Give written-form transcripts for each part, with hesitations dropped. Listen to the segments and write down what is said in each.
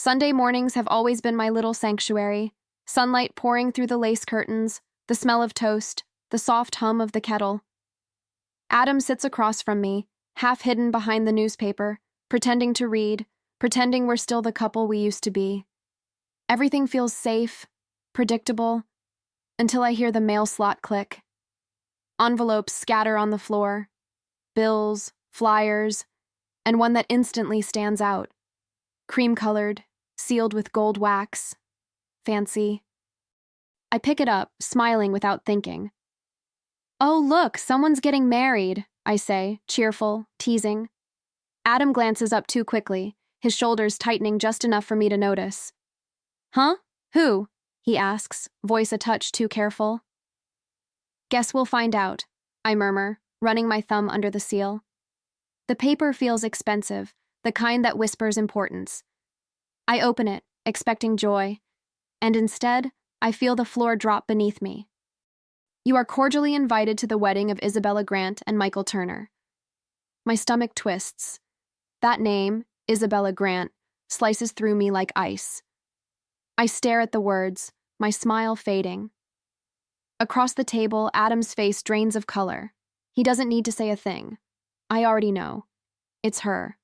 Sunday mornings have always been my little sanctuary. Sunlight pouring through the lace curtains, the smell of toast, the soft hum of the kettle. Adam sits across from me, half hidden behind the newspaper, pretending to read, pretending we're still the couple we used to be. Everything feels safe, predictable, until I hear the mail slot click. Envelopes scatter on the floor, bills, flyers, and one that instantly stands out. Cream-colored, sealed with gold wax. Fancy. I pick it up, smiling without thinking. "Oh, look, someone's getting married," I say, cheerful, teasing. Adam glances up too quickly, his shoulders tightening just enough for me to notice. "Huh? Who?" he asks, voice a touch too careful. "Guess we'll find out," I murmur, running my thumb under the seal. The paper feels expensive, the kind that whispers importance. I open it, expecting joy, and instead, I feel the floor drop beneath me. "You are cordially invited to the wedding of Isabella Grant and Michael Turner." My stomach twists. That name, Isabella Grant, slices through me like ice. I stare at the words, my smile fading. Across the table, Adam's face drains of color. He doesn't need to say a thing. I already know. It's her,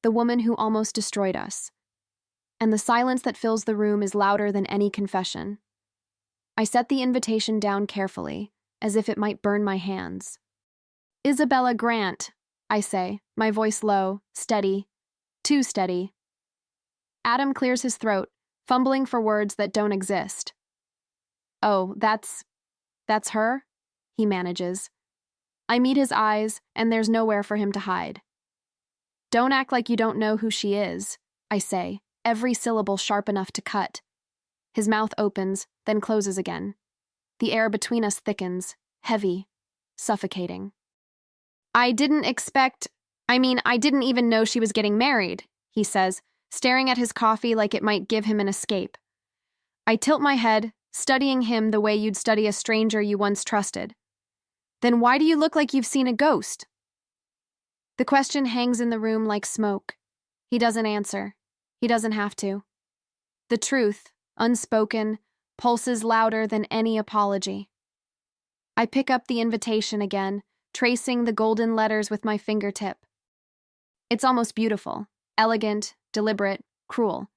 the woman who almost destroyed us. And the silence that fills the room is louder than any confession. I set the invitation down carefully, as if it might burn my hands. "Isabella Grant," I say, my voice low, steady, too steady. Adam clears his throat, fumbling for words that don't exist. "Oh, that's her?" he manages. I meet his eyes, and there's nowhere for him to hide. "Don't act like you don't know who she is," I say, every syllable sharp enough to cut. His mouth opens, then closes again. The air between us thickens, heavy, suffocating. I didn't even know she was getting married," he says, staring at his coffee like it might give him an escape. I tilt my head, studying him the way you'd study a stranger you once trusted. "Then why do you look like you've seen a ghost?" The question hangs in the room like smoke. He doesn't answer. He doesn't have to. The truth, unspoken, pulses louder than any apology. I pick up the invitation again, tracing the golden letters with my fingertip. It's almost beautiful, elegant, deliberate, cruel.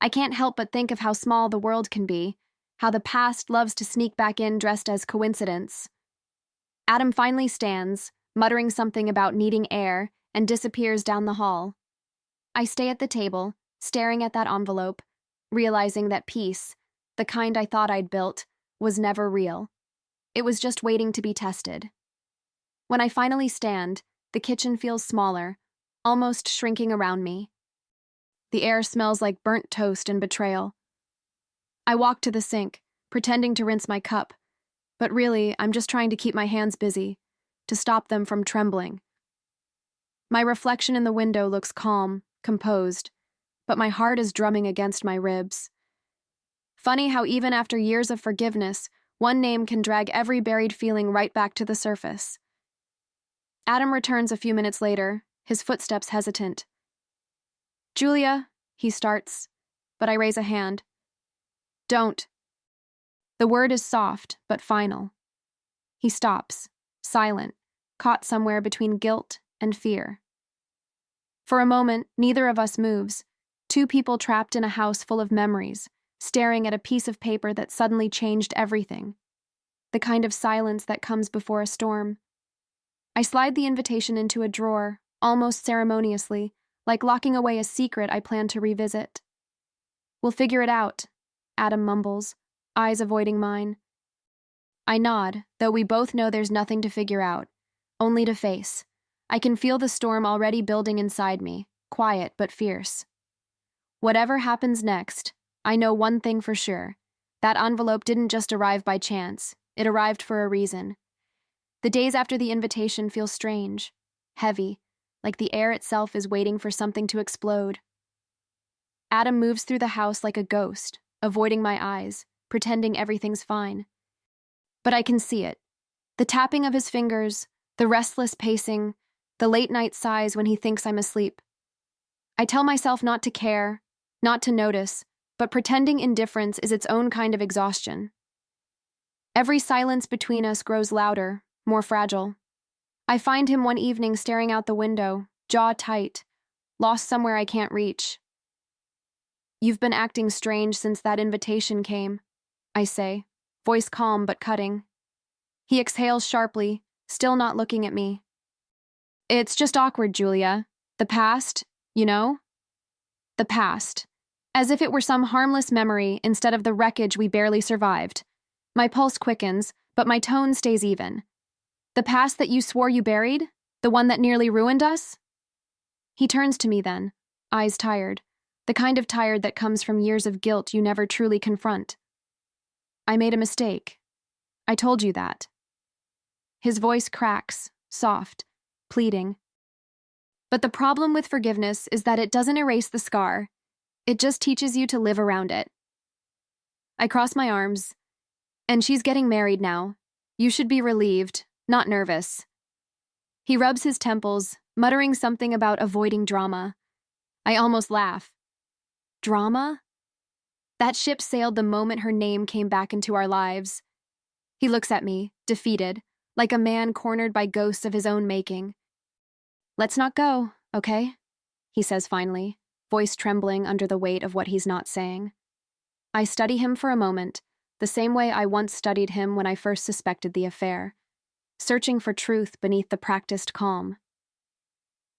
I can't help but think of how small the world can be, how the past loves to sneak back in dressed as coincidence. Adam finally stands, muttering something about needing air, and disappears down the hall. I stay at the table, staring at that envelope, realizing that peace, the kind I thought I'd built, was never real. It was just waiting to be tested. When I finally stand, the kitchen feels smaller, almost shrinking around me. The air smells like burnt toast and betrayal. I walk to the sink, pretending to rinse my cup, but really, I'm just trying to keep my hands busy, to stop them from trembling. My reflection in the window looks calm, composed, but my heart is drumming against my ribs. Funny how even after years of forgiveness, one name can drag every buried feeling right back to the surface. Adam returns a few minutes later, his footsteps hesitant. "Julia," he starts, but I raise a hand. "Don't." The word is soft, but final. He stops, silent, caught somewhere between guilt and fear. For a moment, neither of us moves, two people trapped in a house full of memories, staring at a piece of paper that suddenly changed everything. The kind of silence that comes before a storm. I slide the invitation into a drawer, almost ceremoniously, like locking away a secret I plan to revisit. "We'll figure it out," Adam mumbles, eyes avoiding mine. I nod, though we both know there's nothing to figure out, only to face. I can feel the storm already building inside me, quiet but fierce. Whatever happens next, I know one thing for sure. That envelope didn't just arrive by chance, it arrived for a reason. The days after the invitation feel strange, heavy, like the air itself is waiting for something to explode. Adam moves through the house like a ghost, avoiding my eyes, pretending everything's fine. But I can see it. The tapping of his fingers, the restless pacing, the late-night sighs when he thinks I'm asleep. I tell myself not to care, not to notice, but pretending indifference is its own kind of exhaustion. Every silence between us grows louder, more fragile. I find him one evening staring out the window, jaw tight, lost somewhere I can't reach. "You've been acting strange since that invitation came," I say, voice calm but cutting. He exhales sharply, still not looking at me. "It's just awkward, Julia. The past, you know?" The past. As if it were some harmless memory instead of the wreckage we barely survived. My pulse quickens, but my tone stays even. "The past that you swore you buried? The one that nearly ruined us?" He turns to me then, eyes tired, the kind of tired that comes from years of guilt you never truly confront. "I made a mistake. I told you that." His voice cracks, soft, pleading. But the problem with forgiveness is that it doesn't erase the scar. It just teaches you to live around it. I cross my arms. "And she's getting married now. You should be relieved, not nervous." He rubs his temples, muttering something about avoiding drama. I almost laugh. Drama? That ship sailed the moment her name came back into our lives. He looks at me, defeated, like a man cornered by ghosts of his own making. "Let's not go, okay?" he says finally, voice trembling under the weight of what he's not saying. I study him for a moment, the same way I once studied him when I first suspected the affair, searching for truth beneath the practiced calm.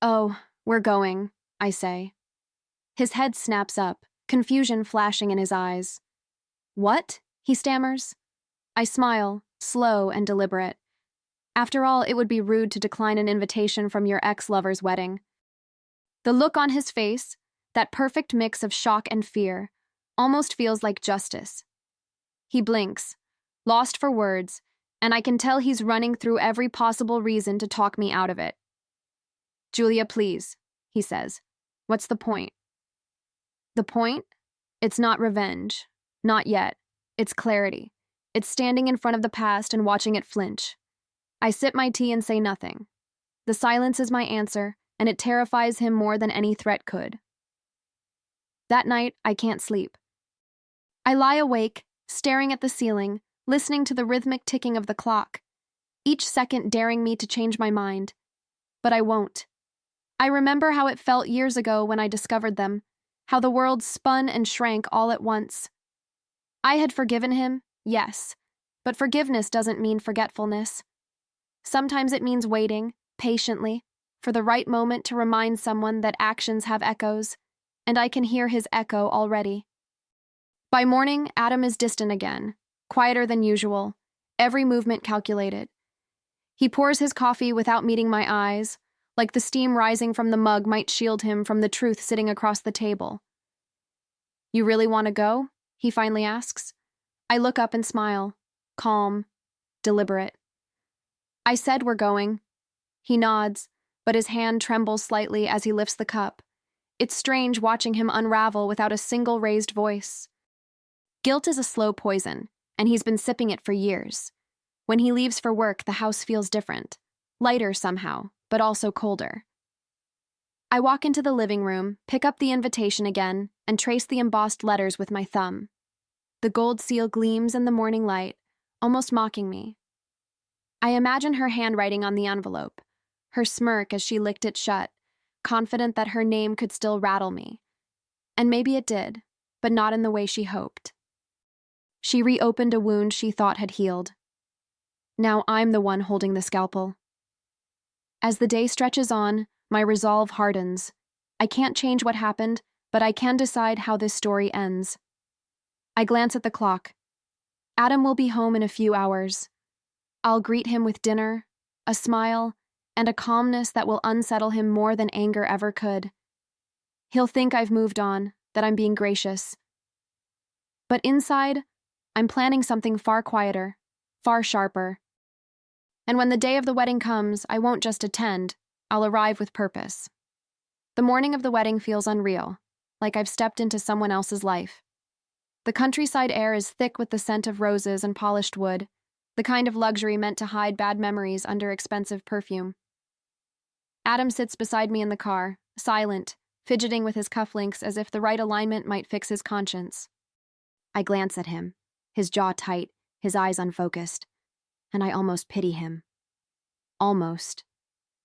"Oh, we're going," I say. His head snaps up, confusion flashing in his eyes. "What?" he stammers. I smile, slow and deliberate. After all, it would be rude to decline an invitation from your ex-lover's wedding. The look on his face, that perfect mix of shock and fear, almost feels like justice. He blinks, lost for words, and I can tell he's running through every possible reason to talk me out of it. "Julia, please," he says. "What's the point?" The point? It's not revenge. Not yet. It's clarity. It's standing in front of the past and watching it flinch. I sip my tea and say nothing. The silence is my answer, and it terrifies him more than any threat could. That night, I can't sleep. I lie awake, staring at the ceiling, listening to the rhythmic ticking of the clock, each second daring me to change my mind. But I won't. I remember how it felt years ago when I discovered them, how the world spun and shrank all at once. I had forgiven him, yes, but forgiveness doesn't mean forgetfulness. Sometimes it means waiting, patiently, for the right moment to remind someone that actions have echoes, and I can hear his echo already. By morning, Adam is distant again, quieter than usual, every movement calculated. He pours his coffee without meeting my eyes, like the steam rising from the mug might shield him from the truth sitting across the table. "You really want to go?" he finally asks. I look up and smile, calm, deliberate. "I said we're going." He nods, but his hand trembles slightly as he lifts the cup. It's strange watching him unravel without a single raised voice. Guilt is a slow poison, and he's been sipping it for years. When he leaves for work, the house feels different. Lighter somehow, but also colder. I walk into the living room, pick up the invitation again, and trace the embossed letters with my thumb. The gold seal gleams in the morning light, almost mocking me. I imagine her handwriting on the envelope, her smirk as she licked it shut, confident that her name could still rattle me. And maybe it did, but not in the way she hoped. She reopened a wound she thought had healed. Now I'm the one holding the scalpel. As the day stretches on, my resolve hardens. I can't change what happened, but I can decide how this story ends. I glance at the clock. Adam will be home in a few hours. I'll greet him with dinner, a smile, and a calmness that will unsettle him more than anger ever could. He'll think I've moved on, that I'm being gracious. But inside, I'm planning something far quieter, far sharper. And when the day of the wedding comes, I won't just attend, I'll arrive with purpose. The morning of the wedding feels unreal, like I've stepped into someone else's life. The countryside air is thick with the scent of roses and polished wood, the kind of luxury meant to hide bad memories under expensive perfume. Adam sits beside me in the car, silent, fidgeting with his cufflinks as if the right alignment might fix his conscience. I glance at him, his jaw tight, his eyes unfocused, and I almost pity him. Almost.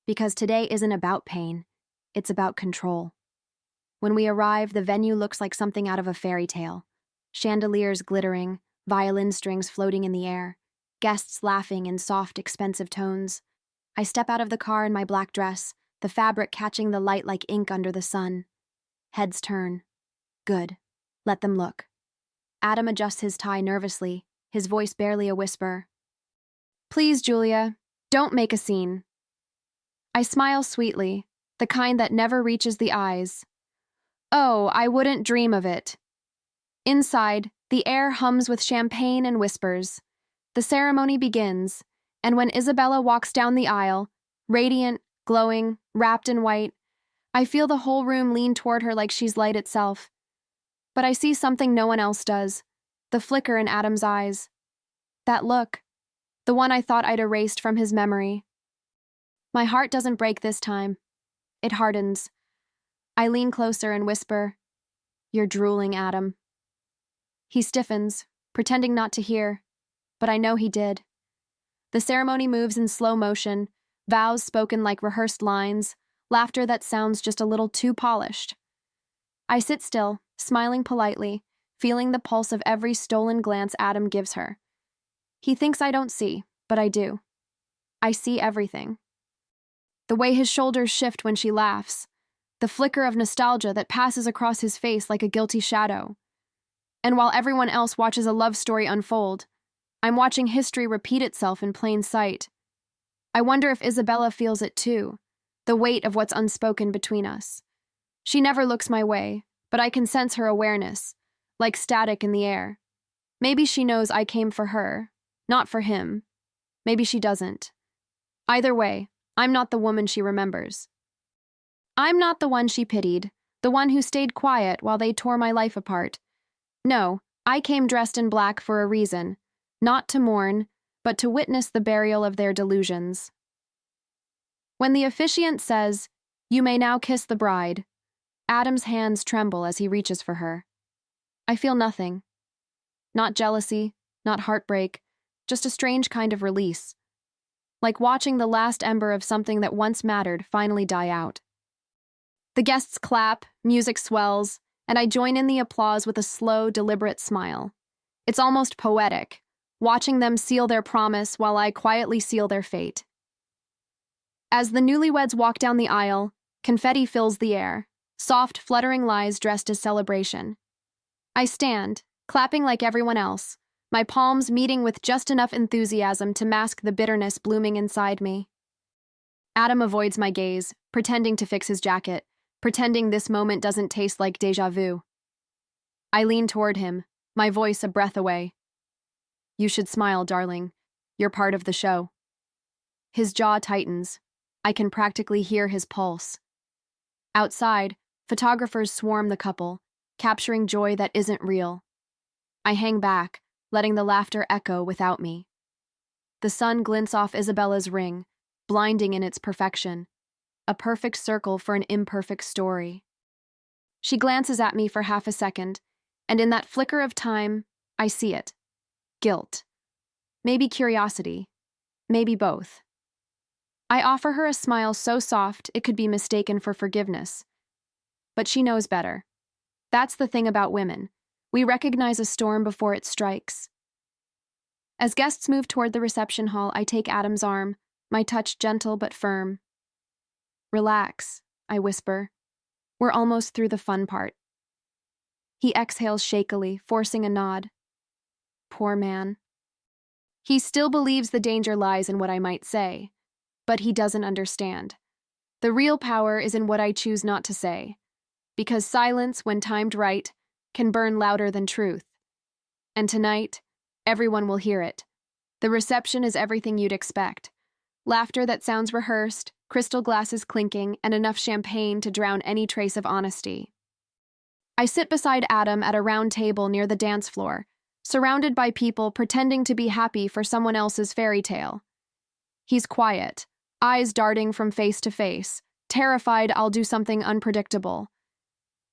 Because today isn't about pain, it's about control. When we arrive, the venue looks like something out of a fairy tale. Chandeliers glittering, violin strings floating in the air, guests laughing in soft, expensive tones. I step out of the car in my black dress, the fabric catching the light like ink under the sun. Heads turn. Good. Let them look. Adam adjusts his tie nervously, his voice barely a whisper. Please, Julia, don't make a scene. I smile sweetly, the kind that never reaches the eyes. Oh, I wouldn't dream of it. Inside, the air hums with champagne and whispers. The ceremony begins, and when Isabella walks down the aisle, radiant, glowing, wrapped in white, I feel the whole room lean toward her like she's light itself. But I see something no one else does, the flicker in Adam's eyes. That look, the one I thought I'd erased from his memory. My heart doesn't break this time. It hardens. I lean closer and whisper, "You're drooling, Adam." He stiffens, pretending not to hear, but I know he did. The ceremony moves in slow motion, vows spoken like rehearsed lines, laughter that sounds just a little too polished. I sit still, smiling politely, feeling the pulse of every stolen glance Adam gives her. He thinks I don't see, but I do. I see everything. The way his shoulders shift when she laughs, the flicker of nostalgia that passes across his face like a guilty shadow. And while everyone else watches a love story unfold, I'm watching history repeat itself in plain sight. I wonder if Isabella feels it too, the weight of what's unspoken between us. She never looks my way, but I can sense her awareness, like static in the air. Maybe she knows I came for her, not for him. Maybe she doesn't. Either way, I'm not the woman she remembers. I'm not the one she pitied, the one who stayed quiet while they tore my life apart. No, I came dressed in black for a reason, not to mourn, but to witness the burial of their delusions. When the officiant says, "You may now kiss the bride," Adam's hands tremble as he reaches for her. I feel nothing. Not jealousy, not heartbreak, just a strange kind of release. Like watching the last ember of something that once mattered finally die out. The guests clap, music swells, and I join in the applause with a slow, deliberate smile. It's almost poetic, watching them seal their promise while I quietly seal their fate. As the newlyweds walk down the aisle, confetti fills the air, soft, fluttering lies dressed as celebration. I stand, clapping like everyone else, my palms meeting with just enough enthusiasm to mask the bitterness blooming inside me. Adam avoids my gaze, pretending to fix his jacket, pretending this moment doesn't taste like déjà vu. I lean toward him, my voice a breath away. "You should smile, darling. You're part of the show." His jaw tightens. I can practically hear his pulse. Outside, photographers swarm the couple, capturing joy that isn't real. I hang back, letting the laughter echo without me. The sun glints off Isabella's ring, blinding in its perfection. A perfect circle for an imperfect story. She glances at me for half a second, and in that flicker of time, I see it. Guilt. Maybe curiosity. Maybe both. I offer her a smile so soft it could be mistaken for forgiveness. But she knows better. That's the thing about women. We recognize a storm before it strikes. As guests move toward the reception hall, I take Adam's arm, my touch gentle but firm. "Relax," I whisper. "We're almost through the fun part." He exhales shakily, forcing a nod. Poor man. He still believes the danger lies in what I might say, but he doesn't understand. The real power is in what I choose not to say, because silence, when timed right, can burn louder than truth. And tonight, everyone will hear it. The reception is everything you'd expect. Laughter that sounds rehearsed, crystal glasses clinking, and enough champagne to drown any trace of honesty. I sit beside Adam at a round table near the dance floor, surrounded by people pretending to be happy for someone else's fairy tale. He's quiet, eyes darting from face to face, terrified I'll do something unpredictable.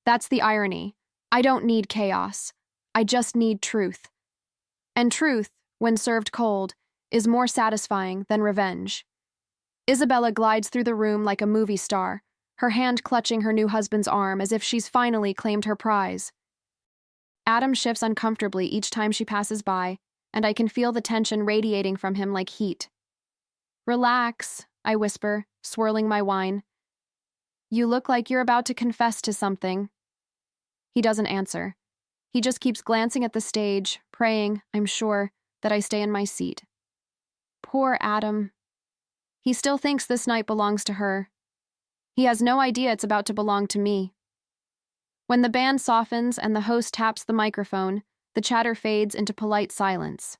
That's the irony. I don't need chaos. I just need truth. And truth, when served cold, is more satisfying than revenge. Isabella glides through the room like a movie star, her hand clutching her new husband's arm as if she's finally claimed her prize. Adam shifts uncomfortably each time she passes by, and I can feel the tension radiating from him like heat. Relax, I whisper, swirling my wine. You look like you're about to confess to something. He doesn't answer. He just keeps glancing at the stage, praying, I'm sure, that I stay in my seat. Poor Adam. He still thinks this night belongs to her. He has no idea it's about to belong to me. When the band softens and the host taps the microphone, the chatter fades into polite silence.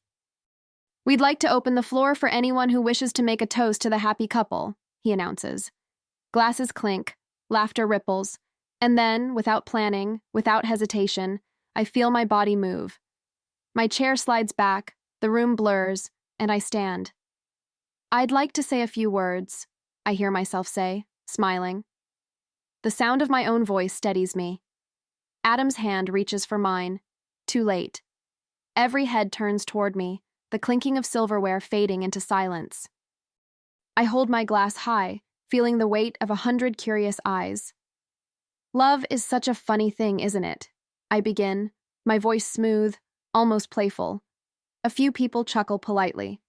We'd like to open the floor for anyone who wishes to make a toast to the happy couple, he announces. Glasses clink, laughter ripples, and then, without planning, without hesitation, I feel my body move. My chair slides back, the room blurs, and I stand. I'd like to say a few words, I hear myself say, smiling. The sound of my own voice steadies me. Adam's hand reaches for mine. Too late. Every head turns toward me, the clinking of silverware fading into silence. I hold my glass high, feeling the weight of 100 curious eyes. Love is such a funny thing, isn't it? I begin, my voice smooth, almost playful. A few people chuckle politely.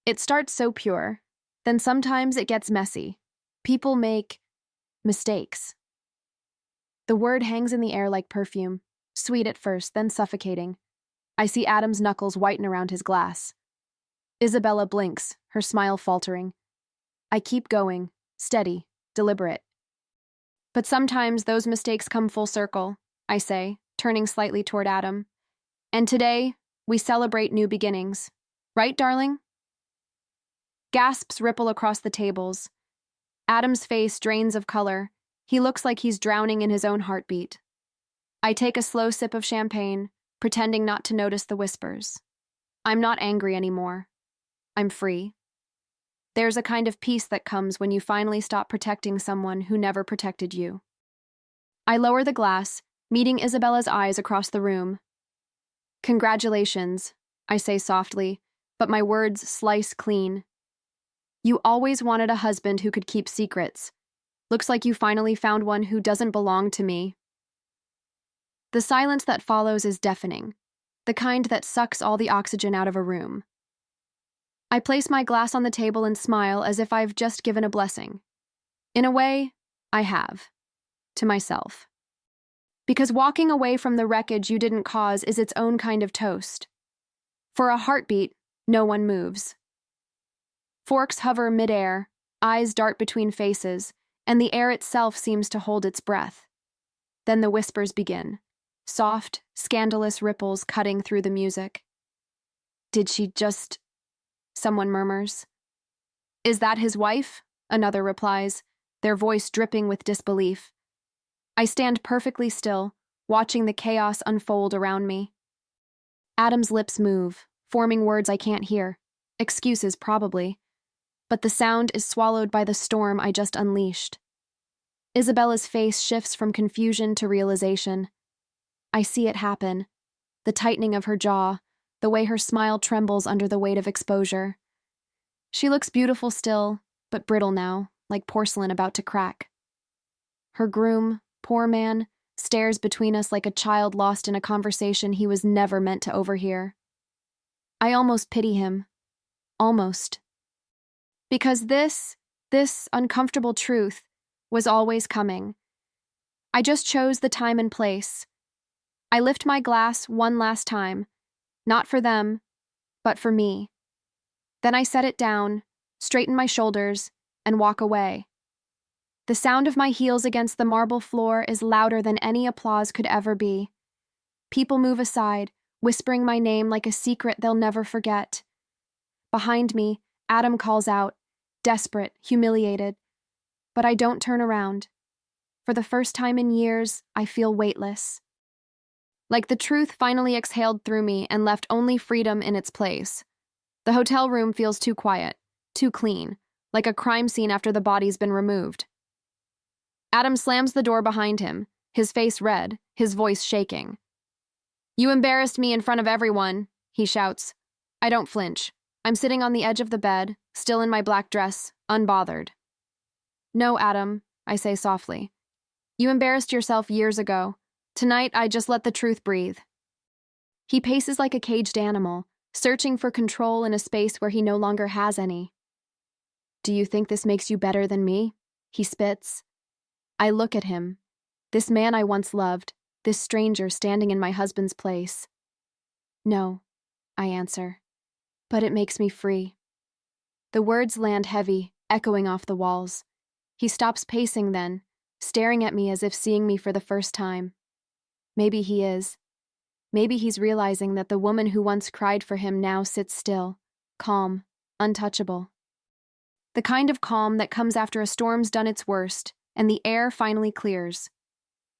It starts so pure, then sometimes it gets messy. People make mistakes. The word hangs in the air like perfume, sweet at first, then suffocating. I see Adam's knuckles whiten around his glass. Isabella blinks, her smile faltering. I keep going, steady, deliberate. But sometimes those mistakes come full circle, I say, turning slightly toward Adam. And today, we celebrate new beginnings. Right, darling? Gasps ripple across the tables. Adam's face drains of color. He looks like he's drowning in his own heartbeat. I take a slow sip of champagne, pretending not to notice the whispers. I'm not angry anymore. I'm free. There's a kind of peace that comes when you finally stop protecting someone who never protected you. I lower the glass, meeting Isabella's eyes across the room. Congratulations, I say softly, but my words slice clean. You always wanted a husband who could keep secrets. Looks like you finally found one who doesn't belong to me. The silence that follows is deafening, the kind that sucks all the oxygen out of a room. I place my glass on the table and smile as if I've just given a blessing. In a way, I have. To myself. Because walking away from the wreckage you didn't cause is its own kind of toast. For a heartbeat, no one moves. Forks hover midair, eyes dart between faces, and the air itself seems to hold its breath. Then the whispers begin, soft, scandalous ripples cutting through the music. Did she just... Someone murmurs. Is that his wife? Another replies, their voice dripping with disbelief. I stand perfectly still, watching the chaos unfold around me. Adam's lips move, forming words I can't hear. Excuses, probably. But the sound is swallowed by the storm I just unleashed. Isabella's face shifts from confusion to realization. I see it happen. The tightening of her jaw, the way her smile trembles under the weight of exposure. She looks beautiful still, but brittle now, like porcelain about to crack. Her groom, poor man, stares between us like a child lost in a conversation he was never meant to overhear. I almost pity him. Almost. Because this uncomfortable truth was always coming. I just chose the time and place. I lift my glass one last time, not for them, but for me. Then I set it down, straighten my shoulders, and walk away. The sound of my heels against the marble floor is louder than any applause could ever be. People move aside, whispering my name like a secret they'll never forget. Behind me, Adam calls out, desperate, humiliated. But I don't turn around. For the first time in years, I feel weightless. Like the truth finally exhaled through me and left only freedom in its place. The hotel room feels too quiet, too clean, like a crime scene after the body's been removed. Adam slams the door behind him, his face red, his voice shaking. "You embarrassed me in front of everyone," he shouts. I don't flinch. I'm sitting on the edge of the bed, still in my black dress, unbothered. "No, Adam," I say softly. "You embarrassed yourself years ago. Tonight, I just let the truth breathe." He paces like a caged animal, searching for control in a space where he no longer has any. "Do you think this makes you better than me?" He spits. I look at him. This man I once loved, this stranger standing in my husband's place. "No," I answer. "But it makes me free." The words land heavy, echoing off the walls. He stops pacing then, staring at me as if seeing me for the first time. Maybe he is. Maybe he's realizing that the woman who once cried for him now sits still, calm, untouchable. The kind of calm that comes after a storm's done its worst, and the air finally clears.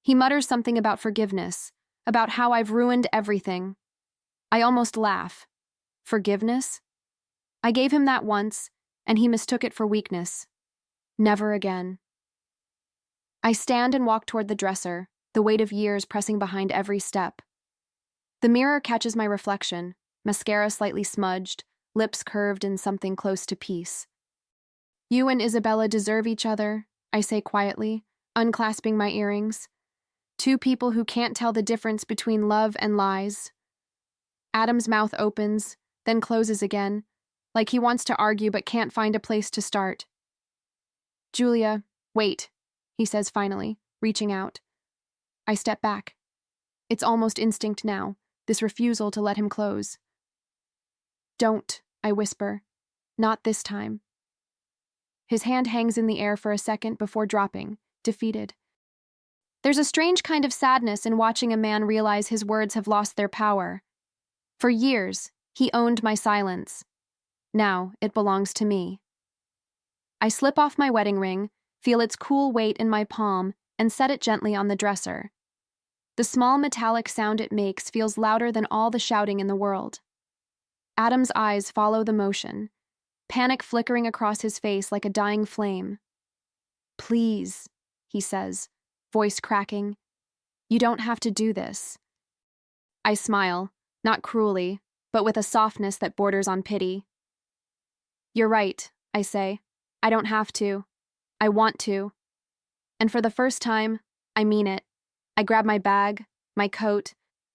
He mutters something about forgiveness, about how I've ruined everything. I almost laugh. Forgiveness? I gave him that once, and he mistook it for weakness. Never again. I stand and walk toward the dresser, the weight of years pressing behind every step. The mirror catches my reflection, mascara slightly smudged, lips curved in something close to peace. "You and Isabella deserve each other," I say quietly, unclasping my earrings. "Two people who can't tell the difference between love and lies." Adam's mouth opens, then closes again, like he wants to argue but can't find a place to start. "Julia, wait," he says finally, reaching out. I step back. It's almost instinct now, this refusal to let him close. "Don't," I whisper. "Not this time." His hand hangs in the air for a second before dropping, defeated. There's a strange kind of sadness in watching a man realize his words have lost their power. For years, he owned my silence. Now, it belongs to me. I slip off my wedding ring, feel its cool weight in my palm, and set it gently on the dresser. The small metallic sound it makes feels louder than all the shouting in the world. Adam's eyes follow the motion, panic flickering across his face like a dying flame. "Please," he says, voice cracking. "You don't have to do this." I smile, not cruelly, but with a softness that borders on pity. "You're right," I say. "I don't have to. I want to." And for the first time, I mean it. I grab my bag, my coat,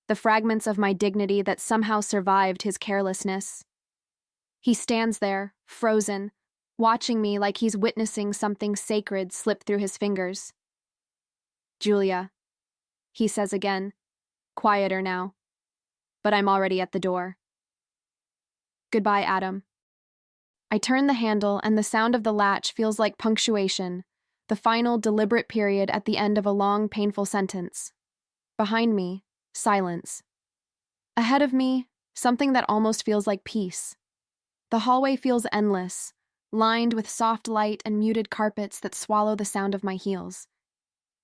the fragments of my dignity that somehow survived his carelessness. He stands there, frozen, watching me like he's witnessing something sacred slip through his fingers. "Julia," he says again, quieter now. But I'm already at the door. "Goodbye, Adam." I turn the handle and the sound of the latch feels like punctuation, the final deliberate period at the end of a long, painful sentence. Behind me, silence. Ahead of me, something that almost feels like peace. The hallway feels endless, lined with soft light and muted carpets that swallow the sound of my heels.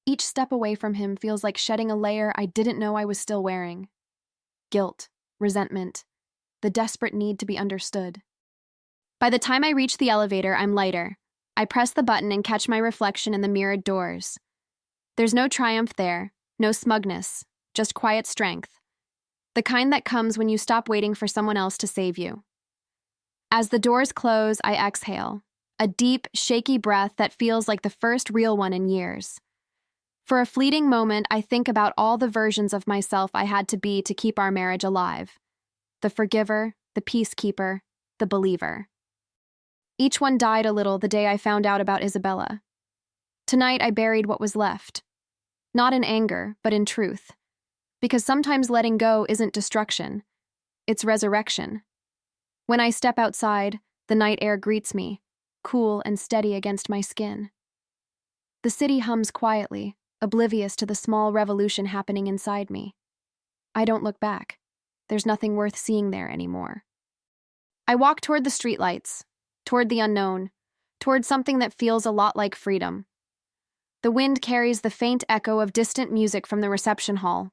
Each step away from him feels like shedding a layer I didn't know I was still wearing. Guilt, resentment, the desperate need to be understood. By the time I reach the elevator, I'm lighter. I press the button and catch my reflection in the mirrored doors. There's no triumph there, no smugness, just quiet strength. The kind that comes when you stop waiting for someone else to save you. As the doors close, I exhale, a deep, shaky breath that feels like the first real one in years. For a fleeting moment, I think about all the versions of myself I had to be to keep our marriage alive. The forgiver, the peacekeeper, the believer. Each one died a little the day I found out about Isabella. Tonight I buried what was left. Not in anger, but in truth. Because sometimes letting go isn't destruction. It's resurrection. When I step outside, the night air greets me, cool and steady against my skin. The city hums quietly, oblivious to the small revolution happening inside me. I don't look back. There's nothing worth seeing there anymore. I walk toward the streetlights, toward the unknown, toward something that feels a lot like freedom. The wind carries the faint echo of distant music from the reception hall.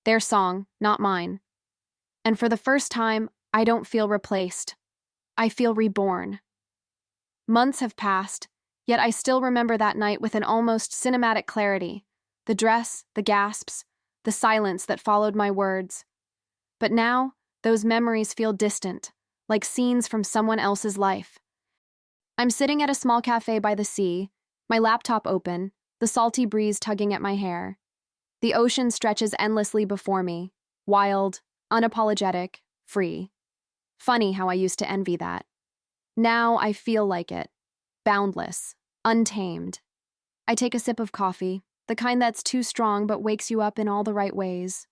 Their song, not mine. And for the first time, I don't feel replaced. I feel reborn. Months have passed, yet I still remember that night with an almost cinematic clarity. The dress, the gasps, the silence that followed my words. But now, those memories feel distant, like scenes from someone else's life. I'm sitting at a small cafe by the sea, my laptop open, the salty breeze tugging at my hair. The ocean stretches endlessly before me, wild, unapologetic, free. Funny how I used to envy that. Now I feel like it, boundless, untamed. I take a sip of coffee, the kind that's too strong but wakes you up in all the right ways.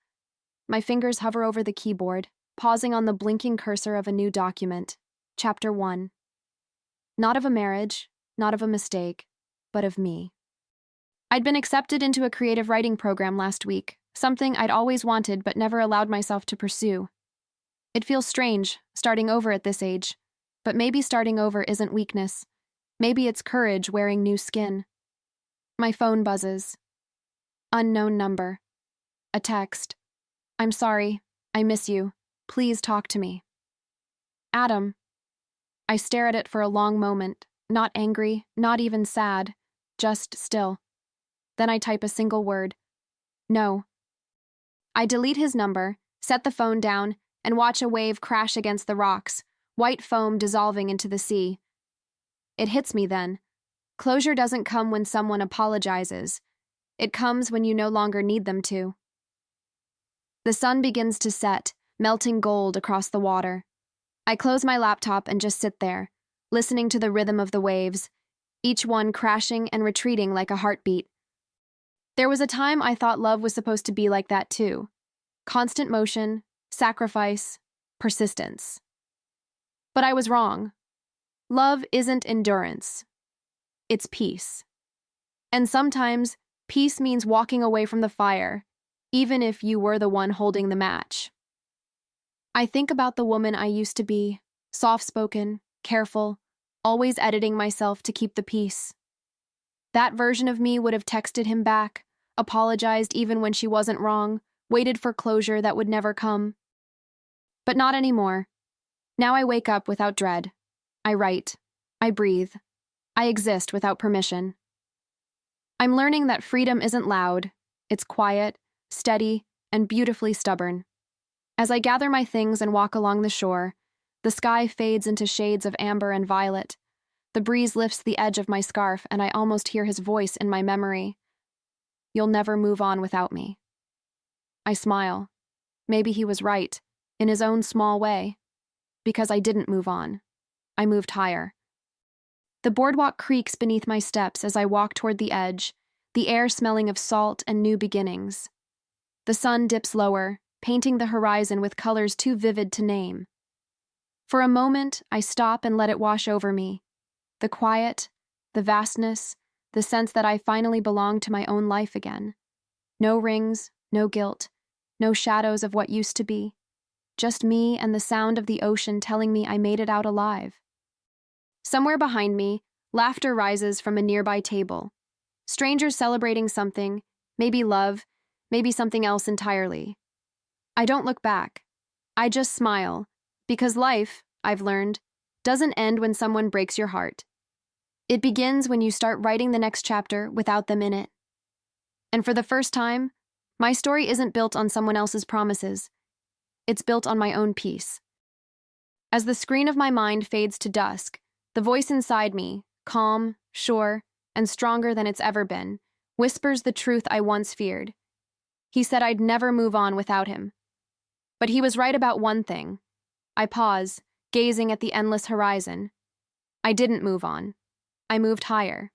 My fingers hover over the keyboard, pausing on the blinking cursor of a new document. Chapter 1. Not of a marriage, not of a mistake, but of me. I'd been accepted into a creative writing program last week, something I'd always wanted but never allowed myself to pursue. It feels strange, starting over at this age, but maybe starting over isn't weakness. Maybe it's courage wearing new skin. My phone buzzes. Unknown number. A text. I'm sorry. I miss you. Please talk to me. Adam. I stare at it for a long moment, not angry, not even sad, just still. Then I type a single word. No. I delete his number, set the phone down, and watch a wave crash against the rocks, white foam dissolving into the sea. It hits me then. Closure doesn't come when someone apologizes. It comes when you no longer need them to. The sun begins to set, melting gold across the water. I close my laptop and just sit there, listening to the rhythm of the waves, each one crashing and retreating like a heartbeat. There was a time I thought love was supposed to be like that too. Constant motion, sacrifice, persistence. But I was wrong. Love isn't endurance. It's peace. And sometimes, peace means walking away from the fire, even if you were the one holding the match. I think about the woman I used to be, soft-spoken, careful, always editing myself to keep the peace. That version of me would have texted him back, apologized even when she wasn't wrong, waited for closure that would never come. But not anymore. Now I wake up without dread. I write. I breathe. I exist without permission. I'm learning that freedom isn't loud. It's quiet, steady, and beautifully stubborn. As I gather my things and walk along the shore, the sky fades into shades of amber and violet. The breeze lifts the edge of my scarf, and I almost hear his voice in my memory. You'll never move on without me. I smile. Maybe he was right, in his own small way. Because I didn't move on. I moved higher. The boardwalk creaks beneath my steps as I walk toward the edge, the air smelling of salt and new beginnings. The sun dips lower, painting the horizon with colors too vivid to name. For a moment, I stop and let it wash over me. The quiet, the vastness, the sense that I finally belong to my own life again. No rings, no guilt, no shadows of what used to be. Just me and the sound of the ocean telling me I made it out alive. Somewhere behind me, laughter rises from a nearby table. Strangers celebrating something, maybe love, maybe something else entirely. I don't look back. I just smile, because life, I've learned, doesn't end when someone breaks your heart. It begins when you start writing the next chapter without them in it. And for the first time, my story isn't built on someone else's promises. It's built on my own peace. As the screen of my mind fades to dusk, the voice inside me, calm, sure, and stronger than it's ever been, whispers the truth I once feared. He said I'd never move on without him. But he was right about one thing. I pause, gazing at the endless horizon. I didn't move on. I moved higher.